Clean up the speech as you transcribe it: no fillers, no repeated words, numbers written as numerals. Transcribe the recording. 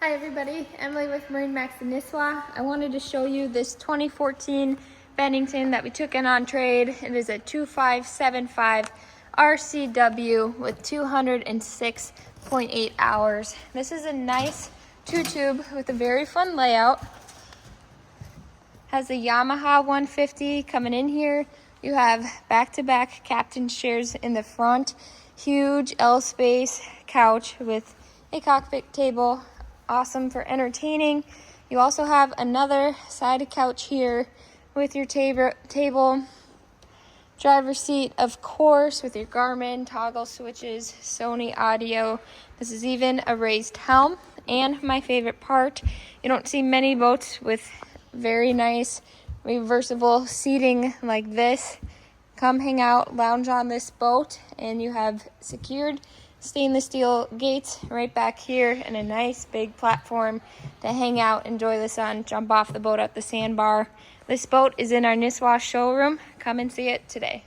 Hi everybody, Emily with MarineMax in Nisswa. I wanted to show you this 2014 Bennington that we took in on trade. It is a 2575 RCW with 206.8 hours. This is a nice two-tube with a very fun layout. Has a Yamaha 150 coming in here. You have back-to-back captain's chairs in the front. Huge L-space couch with a cockpit table. Awesome for entertaining. You also have another side couch here with your table. Driver's seat, of course, with your Garmin, toggle switches, Sony audio. This is even a raised helm. And my favorite part, you don't see many boats with very nice reversible seating like this. Come hang out, lounge on this boat, and you have secured stainless steel gates right back here and a nice big platform to hang out, enjoy the sun, jump off the boat at the sandbar. This boat is in our Nisswa showroom. Come and see it today.